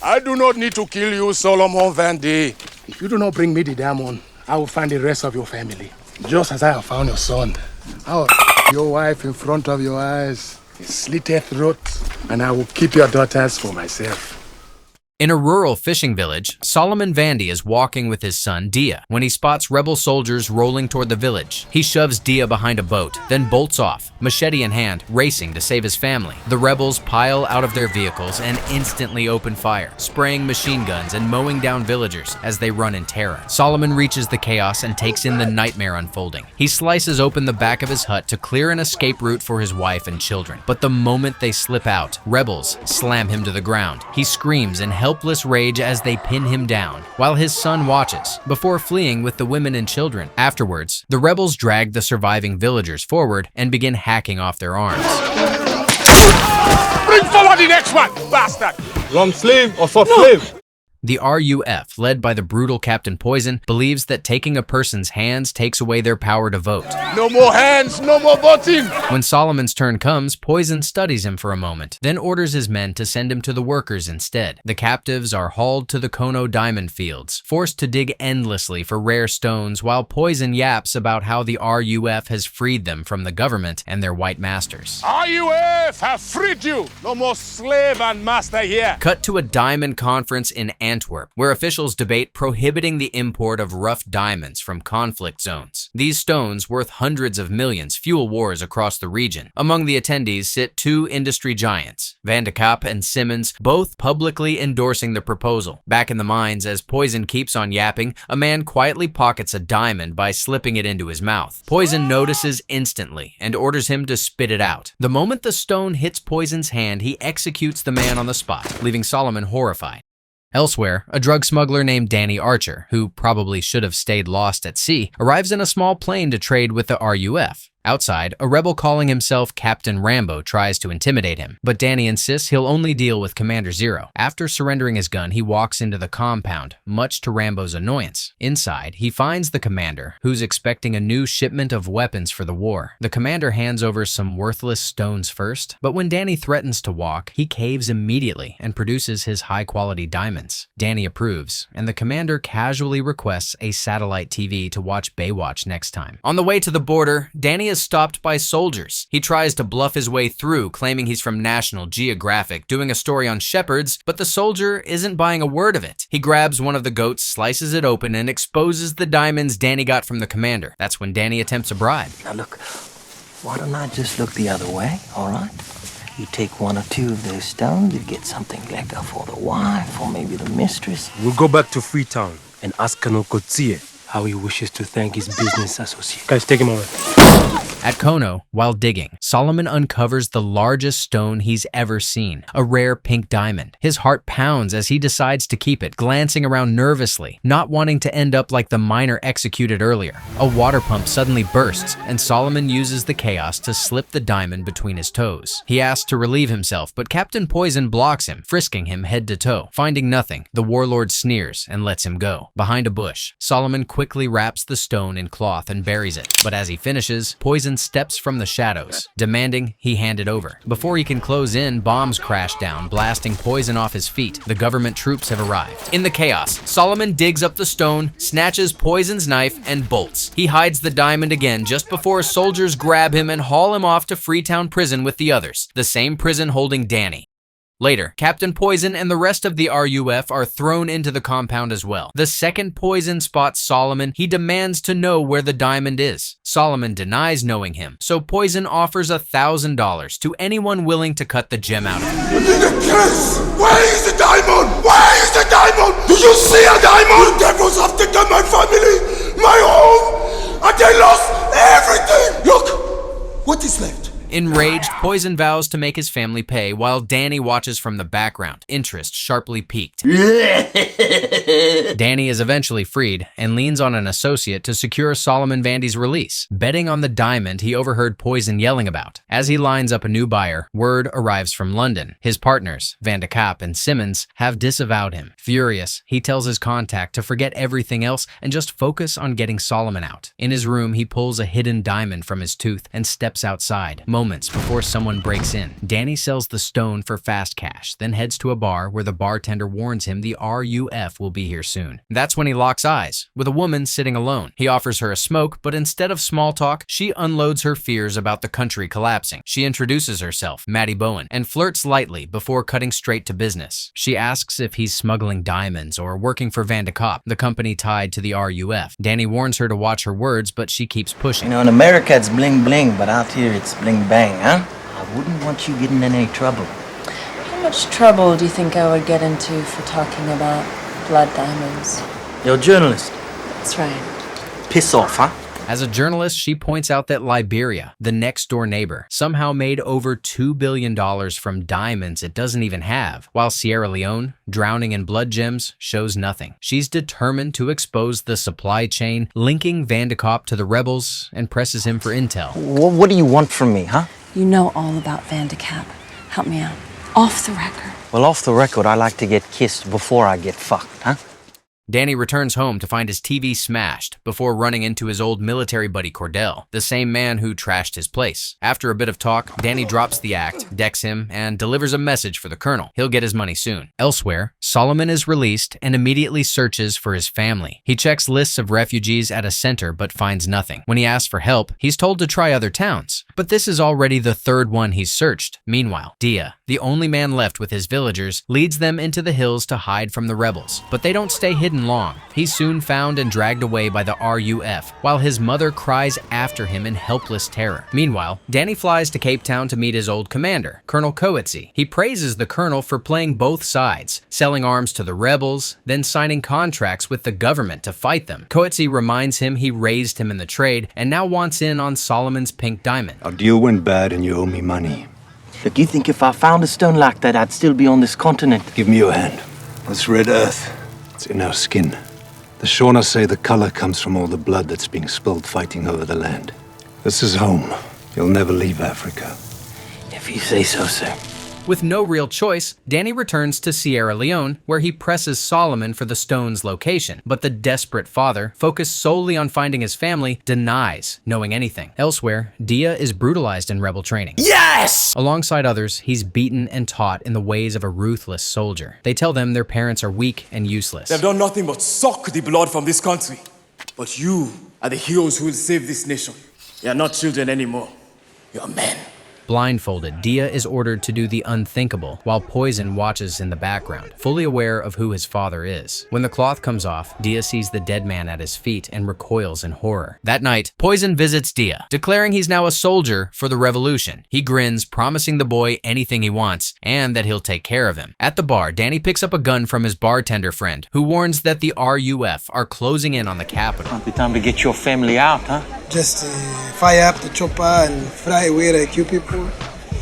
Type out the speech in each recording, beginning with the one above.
I do not need to kill you, Solomon Vandy. If you do not bring me the diamond, I will find the rest of your family. Just as I have found your son. I will your wife in front of your eyes, a slitted throat, and I will keep your daughters for myself. In a rural fishing village, Solomon Vandy is walking with his son Dia when he spots rebel soldiers rolling toward the village. He shoves Dia behind a boat, then bolts off, machete in hand, racing to save his family. The rebels pile out of their vehicles and instantly open fire, spraying machine guns and mowing down villagers as they run in terror. Solomon reaches the chaos and takes in the nightmare unfolding. He slices open the back of his hut to clear an escape route for his wife and children. But the moment they slip out, rebels slam him to the ground. He screams in helpless rage as they pin him down, while his son watches, before fleeing with the women and children. Afterwards, the rebels drag the surviving villagers forward and begin hacking off their arms. Bring forward the next one, bastard! Long sleeve or short sleeve? The RUF, led by the brutal Captain Poison, believes that taking a person's hands takes away their power to vote. No more hands, no more voting! When Solomon's turn comes, Poison studies him for a moment, then orders his men to send him to the workers instead. The captives are hauled to the Kono diamond fields, forced to dig endlessly for rare stones, while Poison yaps about how the RUF has freed them from the government and their white masters. RUF have freed you! No more slave and master here! Cut to a diamond conference in Antwerp, where officials debate prohibiting the import of rough diamonds from conflict zones. These stones, worth hundreds of millions, fuel wars across the region. Among the attendees sit two industry giants, Vandy and Simmons, both publicly endorsing the proposal. Back in the mines, as Poison keeps on yapping, a man quietly pockets a diamond by slipping it into his mouth. Poison notices instantly and orders him to spit it out. The moment the stone hits Poison's hand, he executes the man on the spot, leaving Solomon horrified. Elsewhere, a drug smuggler named Danny Archer, who probably should have stayed lost at sea, arrives in a small plane to trade with the RUF. Outside, a rebel calling himself Captain Rambo tries to intimidate him, but Danny insists he'll only deal with Commander Zero. After surrendering his gun, he walks into the compound, much to Rambo's annoyance. Inside, he finds the commander, who's expecting a new shipment of weapons for the war. The commander hands over some worthless stones first, but when Danny threatens to walk, he caves immediately and produces his high-quality diamonds. Danny approves, and the commander casually requests a satellite TV to watch Baywatch next time. On the way to the border, Danny is stopped by soldiers. He tries to bluff his way through, claiming he's from National Geographic, doing a story on shepherds, but the soldier isn't buying a word of it. He grabs one of the goats, slices it open, and exposes the diamonds Danny got from the commander. That's when Danny attempts a bribe. Now look, why don't I just look the other way, all right? You take one or two of those stones, you get something lekker for the wife, or maybe the mistress. We'll go back to Freetown and ask Colonel Coetzee how he wishes to thank his business associate. Guys, take him away. At Kono, while digging, Solomon uncovers the largest stone he's ever seen, a rare pink diamond. His heart pounds as he decides to keep it, glancing around nervously, not wanting to end up like the miner executed earlier. A water pump suddenly bursts, and Solomon uses the chaos to slip the diamond between his toes. He asks to relieve himself, but Captain Poison blocks him, frisking him head to toe. Finding nothing, the warlord sneers and lets him go. Behind a bush, Solomon quickly wraps the stone in cloth and buries it, but as he finishes, Poison steps from the shadows, demanding he hand it over. Before he can close in, bombs crash down, blasting Poison off his feet. The government troops have arrived. In the chaos, Solomon digs up the stone, snatches Poison's knife, and bolts. He hides the diamond again just before soldiers grab him and haul him off to Freetown Prison with the others, the same prison holding Danny. Later, Captain Poison and the rest of the RUF are thrown into the compound as well. The second Poison spots Solomon, he demands to know where the diamond is. Solomon denies knowing him, so Poison offers $1,000 to anyone willing to cut the gem out of him. I need a kiss! Where is the diamond? Where is the diamond? Do you see a diamond? The devils have taken my family, my home, and they lost everything! Look, what is left? Enraged, Poison vows to make his family pay while Danny watches from the background, interest sharply piqued. Danny is eventually freed and leans on an associate to secure Solomon Vandy's release, betting on the diamond he overheard Poison yelling about. As he lines up a new buyer, word arrives from London. His partners, Vandy and Simmons, have disavowed him. Furious, he tells his contact to forget everything else and just focus on getting Solomon out. In his room, he pulls a hidden diamond from his tooth and steps outside. moments before someone breaks in. Danny sells the stone for fast cash, then heads to a bar where the bartender warns him the RUF will be here soon. That's when he locks eyes with a woman sitting alone. He offers her a smoke, but instead of small talk, she unloads her fears about the country collapsing. She introduces herself, Maddy Bowen, and flirts lightly before cutting straight to business. She asks if he's smuggling diamonds or working for Vandy, the company tied to the RUF. Danny warns her to watch her words, but she keeps pushing. You know, in America it's bling bling, but out here it's bling bang, huh? I wouldn't want you getting in any trouble. How much trouble do you think I would get into for talking about blood diamonds? You're a journalist. That's right. Piss off, huh? As a journalist, she points out that Liberia, the next-door neighbor, somehow made over $2 billion from diamonds it doesn't even have, while Sierra Leone, drowning in blood gems, shows nothing. She's determined to expose the supply chain, linking Vandekop to the rebels, and presses him for intel. What do you want from me, huh? You know all about Vandekap. Help me out. Off the record. Well, off the record, I like to get kissed before I get fucked, huh? Danny returns home to find his TV smashed before running into his old military buddy Cordell, the same man who trashed his place. After a bit of talk, Danny drops the act, decks him, and delivers a message for the colonel. He'll get his money soon. Elsewhere, Solomon is released and immediately searches for his family. He checks lists of refugees at a center but finds nothing. When he asks for help, he's told to try other towns. But this is already the third one he's searched. Meanwhile, Dia, the only man left with his villagers, leads them into the hills to hide from the rebels. But they don't stay hidden long. He's soon found and dragged away by the RUF, while his mother cries after him in helpless terror. Meanwhile, Danny flies to Cape Town to meet his old commander, Colonel Coetzee. He praises the colonel for playing both sides, selling arms to the rebels, then signing contracts with the government to fight them. Coetzee reminds him he raised him in the trade and now wants in on Solomon's pink diamond. Our deal went bad and you owe me money. Look, you think if I found a stone like that, I'd still be on this continent? Give me your hand. This red earth, it's in our skin. The Shona say the color comes from all the blood that's being spilled fighting over the land. This is home. You'll never leave Africa. If you say so, sir. With no real choice, Danny returns to Sierra Leone, where he presses Solomon for the stone's location. But the desperate father, focused solely on finding his family, denies knowing anything. Elsewhere, Dia is brutalized in rebel training. Yes! Alongside others, he's beaten and taught in the ways of a ruthless soldier. They tell them their parents are weak and useless. They've done nothing but suck the blood from this country. But you are the heroes who will save this nation. You are not children anymore. You are men. Blindfolded, Dia is ordered to do the unthinkable, while Poison watches in the background, fully aware of who his father is. When the cloth comes off, Dia sees the dead man at his feet and recoils in horror. That night, Poison visits Dia, declaring he's now a soldier for the revolution. He grins, promising the boy anything he wants, and that he'll take care of him. At the bar, Danny picks up a gun from his bartender friend, who warns that the RUF are closing in on the capital. Might be time to get your family out, huh? Just fire up the chopper and fly away like you people.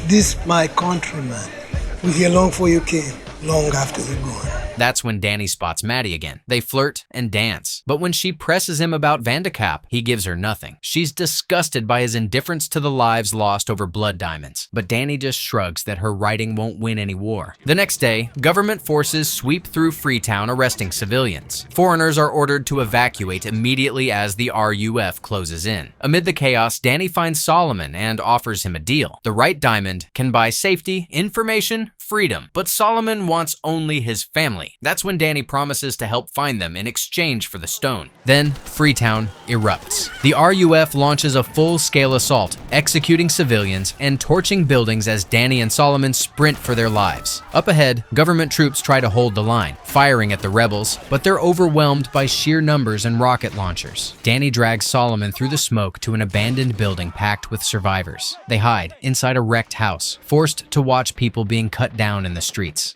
This my countryman. We here long for you came, long after you're gone. That's when Danny spots Maddy again. They flirt and dance. But when she presses him about Vandekap, he gives her nothing. She's disgusted by his indifference to the lives lost over blood diamonds. But Danny just shrugs that her writing won't win any war. The next day, government forces sweep through Freetown, arresting civilians. Foreigners are ordered to evacuate immediately as the RUF closes in. Amid the chaos, Danny finds Solomon and offers him a deal. The right diamond can buy safety, information, freedom. But Solomon wants only his family. That's when Danny promises to help find them in exchange for the stone. Then, Freetown erupts. The RUF launches a full-scale assault, executing civilians and torching buildings as Danny and Solomon sprint for their lives. Up ahead, government troops try to hold the line, firing at the rebels, but they're overwhelmed by sheer numbers and rocket launchers. Danny drags Solomon through the smoke to an abandoned building packed with survivors. They hide inside a wrecked house, forced to watch people being cut down in the streets.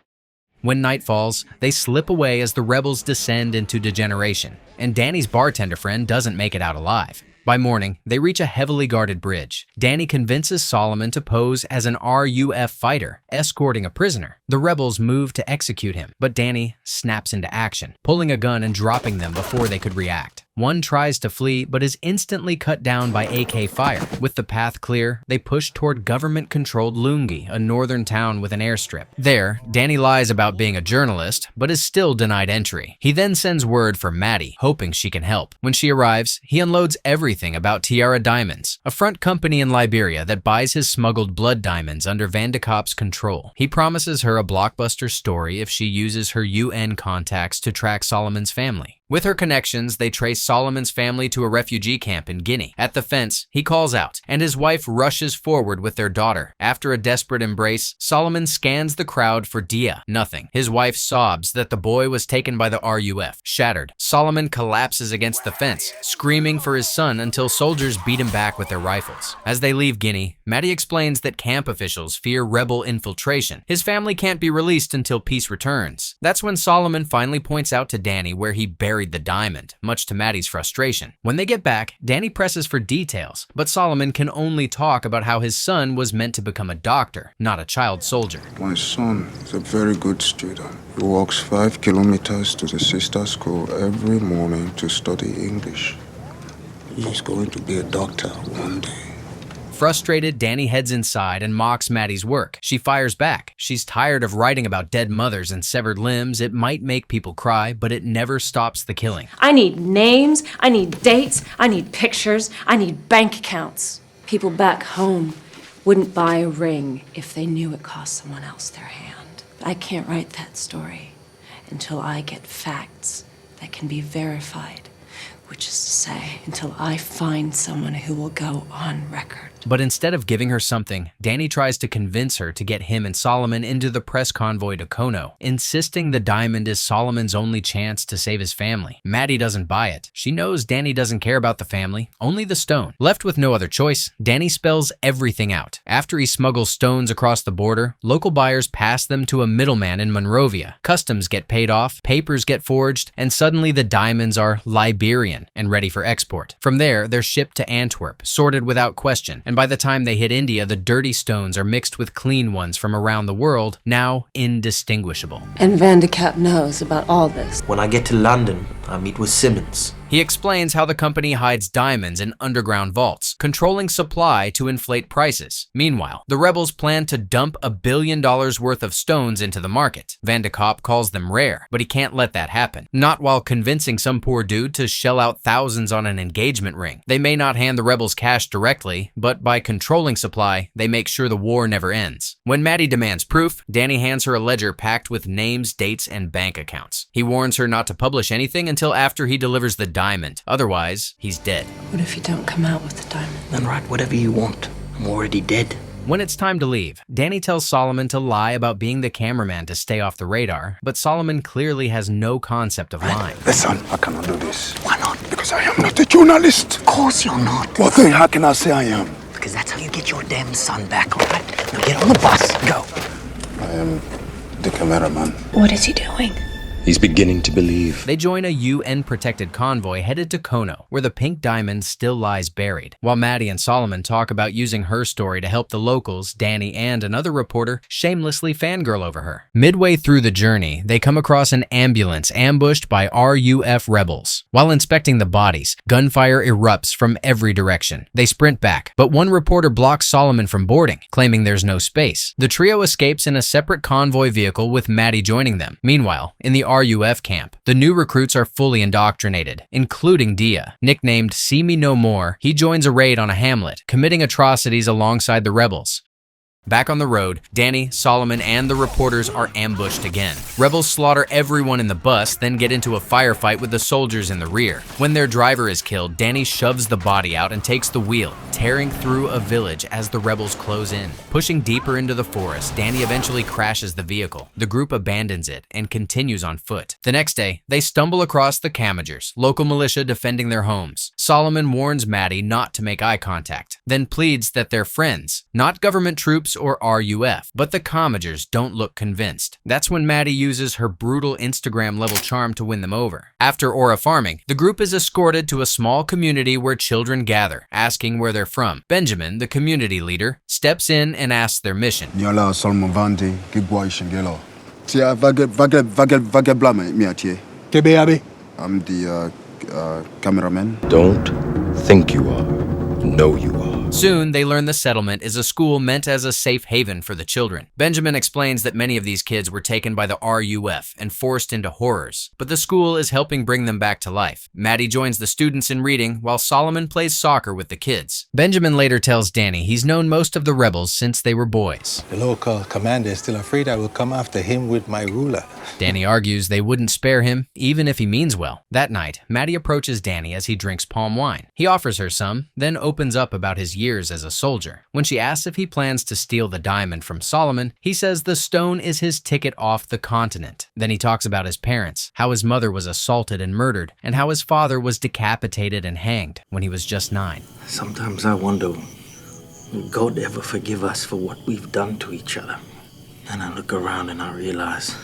When night falls, they slip away as the rebels descend into degeneration, and Danny's bartender friend doesn't make it out alive. By morning, they reach a heavily guarded bridge. Danny convinces Solomon to pose as an RUF fighter, escorting a prisoner. The rebels move to execute him, but Danny snaps into action, pulling a gun and dropping them before they could react. One tries to flee, but is instantly cut down by AK fire. With the path clear, they push toward government-controlled Lungi, a northern town with an airstrip. There, Danny lies about being a journalist, but is still denied entry. He then sends word for Maddy, hoping she can help. When she arrives, he unloads everything about Tiara Diamonds, a front company in Liberia that buys his smuggled blood diamonds under DiCaprio's control. He promises her a blockbuster story if she uses her UN contacts to track Solomon's family. With her connections, they trace Solomon's family to a refugee camp in Guinea. At the fence, he calls out, and his wife rushes forward with their daughter. After a desperate embrace, Solomon scans the crowd for Dia. Nothing. His wife sobs that the boy was taken by the RUF. Shattered, Solomon collapses against the fence, screaming for his son until soldiers beat him back with their rifles. As they leave Guinea, Maddy explains that camp officials fear rebel infiltration. His family can't be released until peace returns. That's when Solomon finally points out to Danny where he buried the diamond, much to Maddy's frustration. When they get back, Danny presses for details, but Solomon can only talk about how his son was meant to become a doctor, not a child soldier. My son is a very good student. He walks 5 kilometers to the sister school every morning to study English. He's going to be a doctor one day. Frustrated, Danny heads inside and mocks Maddy's work. She fires back. She's tired of writing about dead mothers and severed limbs. It might make people cry, but it never stops the killing. I need names, I need dates, I need pictures, I need bank accounts. People back home wouldn't buy a ring if they knew it cost someone else their hand. I can't write that story until I get facts that can be verified, which is to say, until I find someone who will go on record. But instead of giving her something, Danny tries to convince her to get him and Solomon into the press convoy to Kono, insisting the diamond is Solomon's only chance to save his family. Maddy doesn't buy it. She knows Danny doesn't care about the family, only the stone. Left with no other choice, Danny spells everything out. After he smuggles stones across the border, local buyers pass them to a middleman in Monrovia. Customs get paid off, papers get forged, and suddenly the diamonds are Liberian and ready for export. From there, they're shipped to Antwerp, sorted without question, and by the time they hit India, the dirty stones are mixed with clean ones from around the world, now indistinguishable. And Vandy knows about all this. When I get to London, I meet with Simmons. He explains how the company hides diamonds in underground vaults, controlling supply to inflate prices. Meanwhile, the rebels plan to dump $1 billion worth of stones into the market. DiCaprio calls them rare, but he can't let that happen. Not while convincing some poor dude to shell out thousands on an engagement ring. They may not hand the rebels cash directly, but by controlling supply, they make sure the war never ends. When Maddy demands proof, Danny hands her a ledger packed with names, dates, and bank accounts. He warns her not to publish anything until after he delivers the diamond. Otherwise, he's dead. What if you don't come out with the diamond? Then write whatever you want. I'm already dead. When it's time to leave, Danny tells Solomon to lie about being the cameraman to stay off the radar, but Solomon clearly has no concept of lying. Listen, I cannot do this. Why not? Because I am not a journalist. Of course you're not. Well then, how can I say I am? Because that's how you get your damn son back, all right? Now get on the bus. Go. I am the cameraman. What is he doing? He's beginning to believe. They join a UN-protected convoy headed to Kono, where the pink diamond still lies buried. While Maddy and Solomon talk about using her story to help the locals, Danny and another reporter shamelessly fangirl over her. Midway through the journey, they come across an ambulance ambushed by RUF rebels. While inspecting the bodies, gunfire erupts from every direction. They sprint back, but one reporter blocks Solomon from boarding, claiming there's no space. The trio escapes in a separate convoy vehicle with Maddy joining them. Meanwhile, in the RUF camp, the new recruits are fully indoctrinated, including Dia. Nicknamed See Me No More, he joins a raid on a hamlet, committing atrocities alongside the rebels. Back on the road, Danny, Solomon, and the reporters are ambushed again. Rebels slaughter everyone in the bus, then get into a firefight with the soldiers in the rear. When their driver is killed, Danny shoves the body out and takes the wheel, tearing through a village as the rebels close in. Pushing deeper into the forest, Danny eventually crashes the vehicle. The group abandons it and continues on foot. The next day, they stumble across the Camagers, local militia defending their homes. Solomon warns Maddy not to make eye contact, then pleads that they're friends, not government troops or RUF, but the Camagers don't look convinced. That's when Maddy uses her brutal Instagram-level charm to win them over. After Aura farming, the group is escorted to a small community where children gather, asking where they're from. Benjamin, the community leader, steps in and asks their mission. Vandy, I'm the cameraman. Don't think you are. Know you are. Soon, they learn the settlement is a school meant as a safe haven for the children. Benjamin explains that many of these kids were taken by the RUF and forced into horrors, but the school is helping bring them back to life. Maddy joins the students in reading, while Solomon plays soccer with the kids. Benjamin later tells Danny he's known most of the rebels since they were boys. The local commander is still afraid I will come after him with my ruler. Danny argues they wouldn't spare him, even if he means well. That night, Maddy approaches Danny as he drinks palm wine. He offers her some, then opens up about his years as a soldier. When she asks if he plans to steal the diamond from Solomon, he says the stone is his ticket off the continent. Then he talks about his parents, how his mother was assaulted and murdered, and how his father was decapitated and hanged when he was just 9. Sometimes I wonder, will God ever forgive us for what we've done to each other? Then I look around and I realize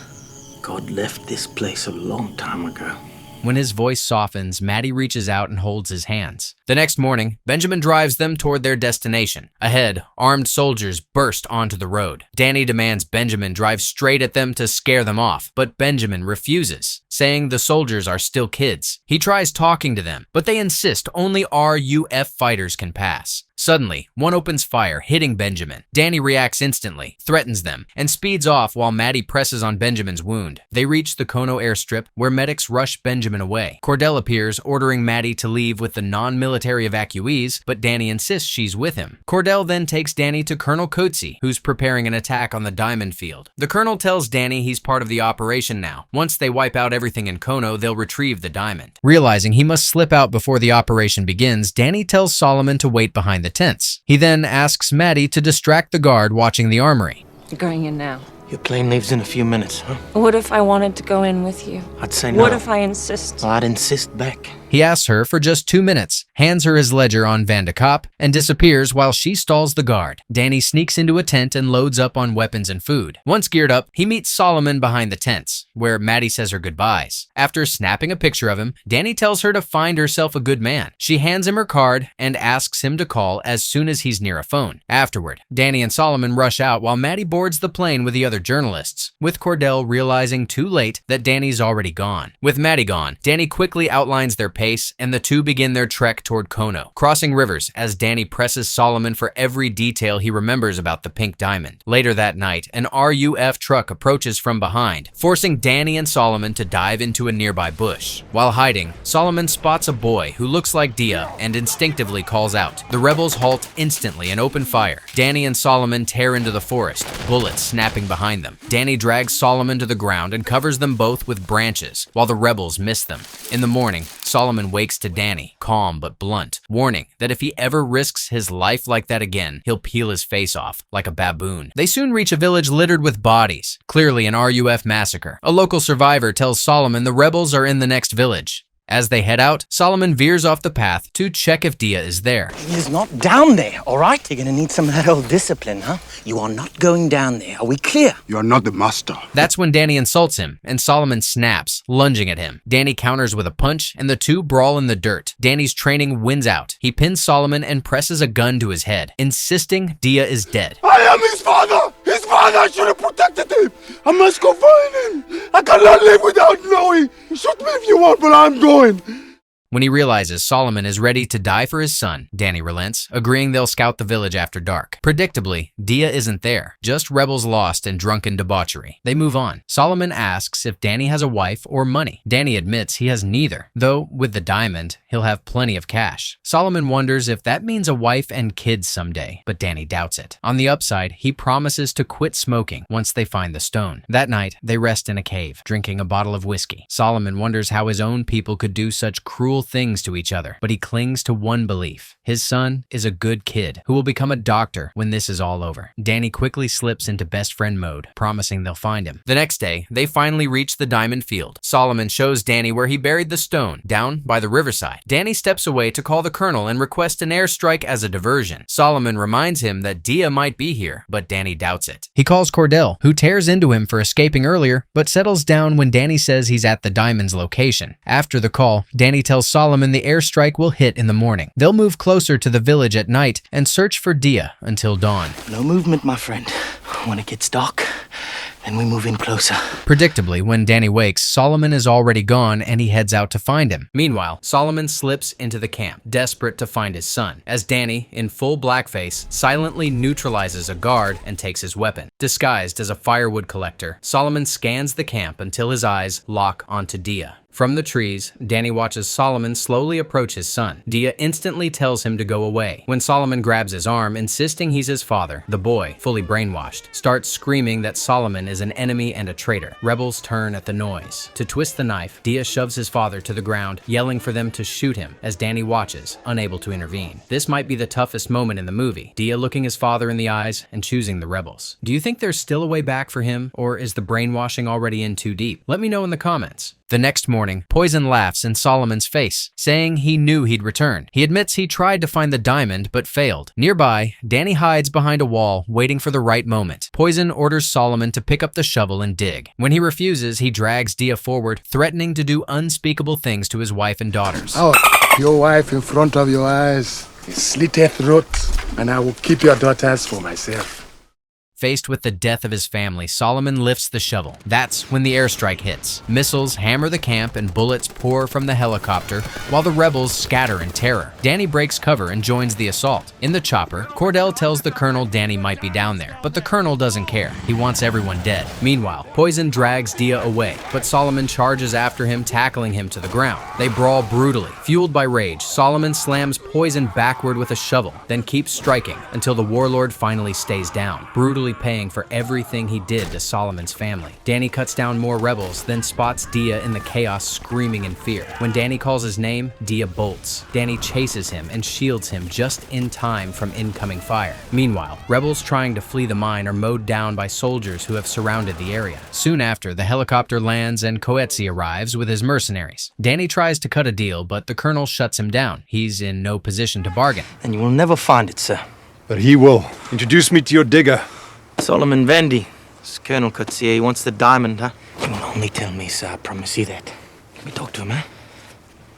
God left this place a long time ago. When his voice softens, Maddy reaches out and holds his hands. The next morning, Benjamin drives them toward their destination. Ahead, armed soldiers burst onto the road. Danny demands Benjamin drive straight at them to scare them off, but Benjamin refuses, saying the soldiers are still kids. He tries talking to them, but they insist only RUF fighters can pass. Suddenly, one opens fire, hitting Benjamin. Danny reacts instantly, threatens them, and speeds off while Maddy presses on Benjamin's wound. They reach the Kono airstrip, where medics rush Benjamin away. Cordell appears, ordering Maddy to leave with the non-military evacuees, but Danny insists she's with him. Cordell then takes Danny to Colonel Coetzee, who's preparing an attack on the diamond field. The colonel tells Danny he's part of the operation now. Once they wipe out everything in Kono, they'll retrieve the diamond. Realizing he must slip out before the operation begins, Danny tells Solomon to wait behind the tents. He then asks Maddy to distract the guard watching the armory. You're going in now. Your plane leaves in a few minutes, huh? What if I wanted to go in with you? I'd say no. What if I insist? I'd insist back. He asks her for just 2 minutes, hands her his ledger on Vandy, and disappears while she stalls the guard. Danny sneaks into a tent and loads up on weapons and food. Once geared up, he meets Solomon behind the tents, where Maddy says her goodbyes. After snapping a picture of him, Danny tells her to find herself a good man. She hands him her card and asks him to call as soon as he's near a phone. Afterward, Danny and Solomon rush out while Maddy boards the plane with the other journalists, with Cordell realizing too late that Danny's already gone. With Maddy gone, Danny quickly outlines their pace, and the two begin their trek toward Kono, crossing rivers as Danny presses Solomon for every detail he remembers about the pink diamond. Later that night, an RUF truck approaches from behind, forcing Danny and Solomon to dive into a nearby bush. While hiding, Solomon spots a boy who looks like Dia and instinctively calls out. The rebels halt instantly and open fire. Danny and Solomon tear into the forest, bullets snapping behind them. Danny drags Solomon to the ground and covers them both with branches, while the rebels miss them. In the morning, Solomon wakes to Danny, calm but blunt, warning that if he ever risks his life like that again, he'll peel his face off like a baboon. They soon reach a village littered with bodies, clearly an RUF massacre. A local survivor tells Solomon the rebels are in the next village. As they head out, Solomon veers off the path to check if Dia is there. He's not down there, all right? You're gonna need some of that old discipline, huh? You are not going down there. Are we clear? You are not the master. That's when Danny insults him, and Solomon snaps, lunging at him. Danny counters with a punch, and the two brawl in the dirt. Danny's training wins out. He pins Solomon and presses a gun to his head, insisting Dia is dead. I am his father! His father should have protected him! I must go find him! I cannot live without knowing! Shoot me if you want, but I'm going! When he realizes Solomon is ready to die for his son, Danny relents, agreeing they'll scout the village after dark. Predictably, Dia isn't there, just rebels lost in drunken debauchery. They move on. Solomon asks if Danny has a wife or money. Danny admits he has neither, though with the diamond, he'll have plenty of cash. Solomon wonders if that means a wife and kids someday, but Danny doubts it. On the upside, he promises to quit smoking once they find the stone. That night, they rest in a cave, drinking a bottle of whiskey. Solomon wonders how his own people could do such cruel things to each other, but he clings to one belief. His son is a good kid who will become a doctor when this is all over. Danny quickly slips into best friend mode, promising they'll find him. The next day, they finally reach the diamond field. Solomon shows Danny where he buried the stone, down by the riverside. Danny steps away to call the colonel and request an airstrike as a diversion. Solomon reminds him that Dia might be here, but Danny doubts it. He calls Cordell, who tears into him for escaping earlier, but settles down when Danny says he's at the diamond's location. After the call, Danny tells Solomon the airstrike will hit in the morning. They'll move closer to the village at night and search for Dia until dawn. No movement, my friend. When it gets dark, and we move in closer. Predictably, when Danny wakes, Solomon is already gone and he heads out to find him. Meanwhile, Solomon slips into the camp, desperate to find his son, as Danny, in full blackface, silently neutralizes a guard and takes his weapon. Disguised as a firewood collector, Solomon scans the camp until his eyes lock onto Dia. From the trees, Danny watches Solomon slowly approach his son. Dia instantly tells him to go away. When Solomon grabs his arm, insisting he's his father, the boy, fully brainwashed, starts screaming that Solomon is an enemy and a traitor. Rebels turn at the noise. To twist the knife, Dia shoves his father to the ground, yelling for them to shoot him, as Danny watches, unable to intervene. This might be the toughest moment in the movie, Dia looking his father in the eyes and choosing the rebels. Do you think there's still a way back for him, or is the brainwashing already in too deep? Let me know in the comments. The next morning, Poison laughs in Solomon's face, saying he knew he'd return. He admits he tried to find the diamond, but failed. Nearby, Danny hides behind a wall, waiting for the right moment. Poison orders Solomon to pick up the shovel and dig. When he refuses, he drags Dia forward, threatening to do unspeakable things to his wife and daughters. I'll your wife in front of your eyes, slit her throat, and I will keep your daughters for myself. Faced with the death of his family, Solomon lifts the shovel. That's when the airstrike hits. Missiles hammer the camp and bullets pour from the helicopter while the rebels scatter in terror. Danny breaks cover and joins the assault. In the chopper, Cordell tells the colonel Danny might be down there, but the colonel doesn't care. He wants everyone dead. Meanwhile, Poison drags Dia away, but Solomon charges after him, tackling him to the ground. They brawl brutally. Fueled by rage, Solomon slams Poison backward with a shovel, then keeps striking until the warlord finally stays down, brutally paying for everything he did to Solomon's family. Danny cuts down more rebels, then spots Dia in the chaos screaming in fear. When Danny calls his name, Dia bolts. Danny chases him and shields him just in time from incoming fire. Meanwhile, rebels trying to flee the mine are mowed down by soldiers who have surrounded the area. Soon after, the helicopter lands and Coetzee arrives with his mercenaries. Danny tries to cut a deal, but the colonel shuts him down. He's in no position to bargain. And you will never find it, sir. But he will. Introduce me to your digger. Solomon Vandy. It's Colonel Coetzee. He wants the diamond, huh? You will only tell me, sir. I promise you that. Let me talk to him, huh?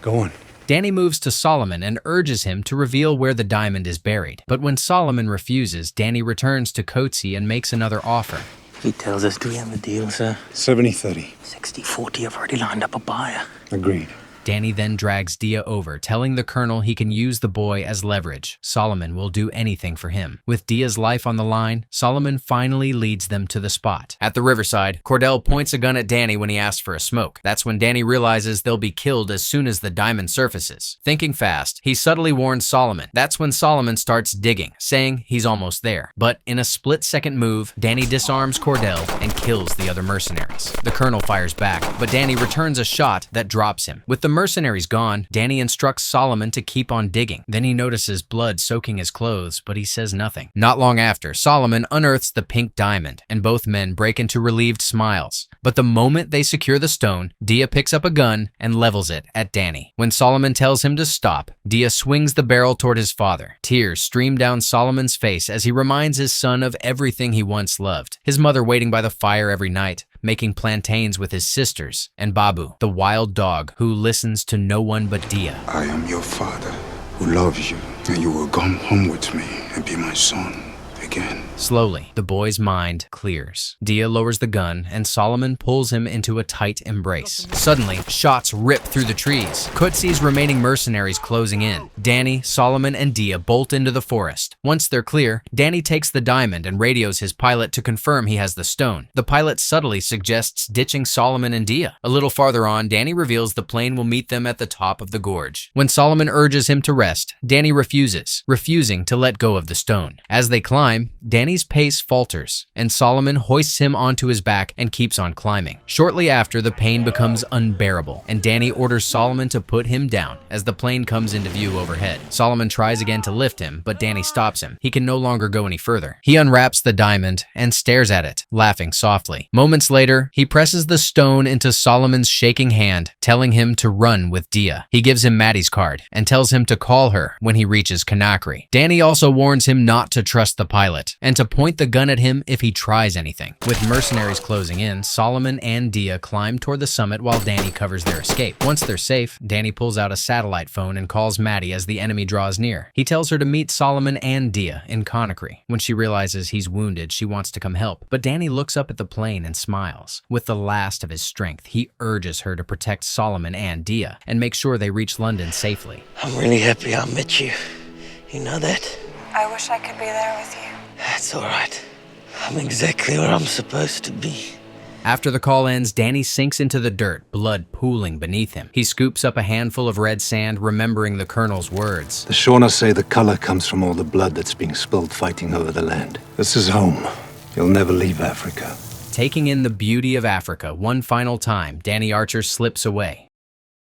Go on. Danny moves to Solomon and urges him to reveal where the diamond is buried. But when Solomon refuses, Danny returns to Coetzee and makes another offer. He tells us, do we have a deal, sir? 70-30. 60-40. I've already lined up a buyer. Agreed. Danny then drags Dia over, telling the colonel he can use the boy as leverage. Solomon will do anything for him. With Dia's life on the line, Solomon finally leads them to the spot. At the riverside, Cordell points a gun at Danny when he asks for a smoke. That's when Danny realizes they'll be killed as soon as the diamond surfaces. Thinking fast, he subtly warns Solomon. That's when Solomon starts digging, saying he's almost there. But in a split-second move, Danny disarms Cordell and kills the other mercenaries. The colonel fires back, but Danny returns a shot that drops him. With the mercenaries gone, Danny instructs Solomon to keep on digging. Then he notices blood soaking his clothes, but he says nothing. Not long after, Solomon unearths the pink diamond, and both men break into relieved smiles. But the moment they secure the stone, Dia picks up a gun and levels it at Danny. When Solomon tells him to stop, Dia swings the barrel toward his father. Tears stream down Solomon's face as he reminds his son of everything he once loved. His mother waiting by the fire every night, making plantains with his sisters, and Babu, the wild dog who listens to no one but Dia. I am your father who loves you, and you will come home with me and be my son again. Slowly, the boy's mind clears. Dia lowers the gun, and Solomon pulls him into a tight embrace. Suddenly, shots rip through the trees. Coetzee's remaining mercenaries closing in. Danny, Solomon, and Dia bolt into the forest. Once they're clear, Danny takes the diamond and radios his pilot to confirm he has the stone. The pilot subtly suggests ditching Solomon and Dia. A little farther on, Danny reveals the plane will meet them at the top of the gorge. When Solomon urges him to rest, Danny refuses, refusing to let go of the stone. As they climb, Danny's pace falters, and Solomon hoists him onto his back and keeps on climbing. Shortly after, the pain becomes unbearable, and Danny orders Solomon to put him down as the plane comes into view overhead. Solomon tries again to lift him, but Danny stops him. He can no longer go any further. He unwraps the diamond and stares at it, laughing softly. Moments later, he presses the stone into Solomon's shaking hand, telling him to run with Dia. He gives him Maddy's card and tells him to call her when he reaches Conakry. Danny also warns him not to trust the pilot, and and to point the gun at him if he tries anything. With mercenaries closing in, Solomon and Dia climb toward the summit while Danny covers their escape. Once they're safe, Danny pulls out a satellite phone and calls Maddy as the enemy draws near. He tells her to meet Solomon and Dia in Conakry. When she realizes he's wounded, she wants to come help, but Danny looks up at the plane and smiles. With the last of his strength, he urges her to protect Solomon and Dia and make sure they reach London safely. I'm really happy I met you. You know that? I wish I could be there with you. That's all right. I'm exactly where I'm supposed to be. After the call ends, Danny sinks into the dirt, blood pooling beneath him. He scoops up a handful of red sand, remembering the colonel's words. The Shona say the color comes from all the blood that's being spilled fighting over the land. This is home. You'll never leave Africa. Taking in the beauty of Africa one final time, Danny Archer slips away.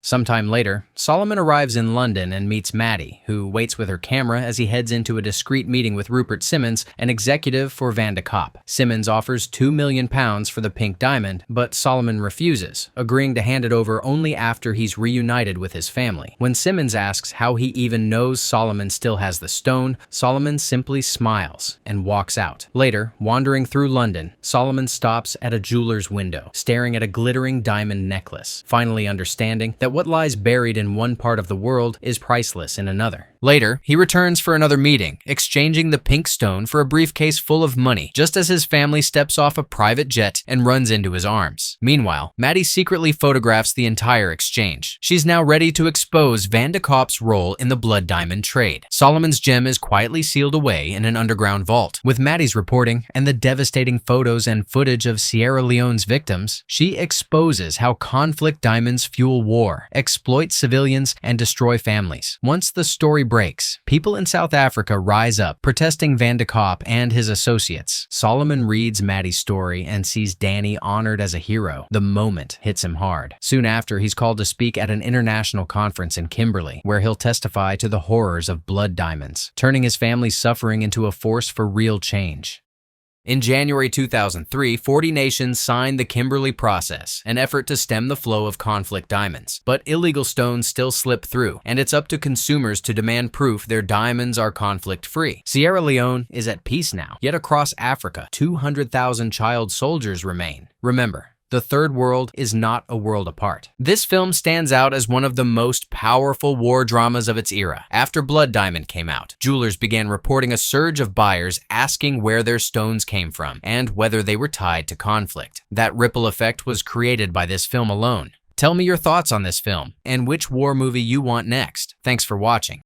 Sometime later, Solomon arrives in London and meets Maddy, who waits with her camera as he heads into a discreet meeting with Rupert Simmons, an executive for Vandy. Simmons offers £2 million for the pink diamond, but Solomon refuses, agreeing to hand it over only after he's reunited with his family. When Simmons asks how he even knows Solomon still has the stone, Solomon simply smiles and walks out. Later, wandering through London, Solomon stops at a jeweler's window, staring at a glittering diamond necklace, finally understanding that what lies buried in one part of the world is priceless in another. Later, he returns for another meeting, exchanging the pink stone for a briefcase full of money, just as his family steps off a private jet and runs into his arms. Meanwhile, Maddy secretly photographs the entire exchange. She's now ready to expose Vandy's role in the blood diamond trade. Solomon's gem is quietly sealed away in an underground vault. With Maddy's reporting and the devastating photos and footage of Sierra Leone's victims, she exposes how conflict diamonds fuel war, exploit civilians, and destroy families. Once the story breaks, people in South Africa rise up, protesting Vandy and his associates. Solomon reads Maddy's story and sees Danny honored as a hero. The moment hits him hard. Soon after, he's called to speak at an international conference in Kimberley, where he'll testify to the horrors of blood diamonds, turning his family's suffering into a force for real change. In January 2003, 40 nations signed the Kimberley Process, an effort to stem the flow of conflict diamonds. But illegal stones still slip through, and it's up to consumers to demand proof their diamonds are conflict-free. Sierra Leone is at peace now, yet across Africa, 200,000 child soldiers remain. Remember, the Third World is not a world apart. This film stands out as one of the most powerful war dramas of its era. After Blood Diamond came out, jewelers began reporting a surge of buyers asking where their stones came from and whether they were tied to conflict. That ripple effect was created by this film alone. Tell me your thoughts on this film and which war movie you want next. Thanks for watching.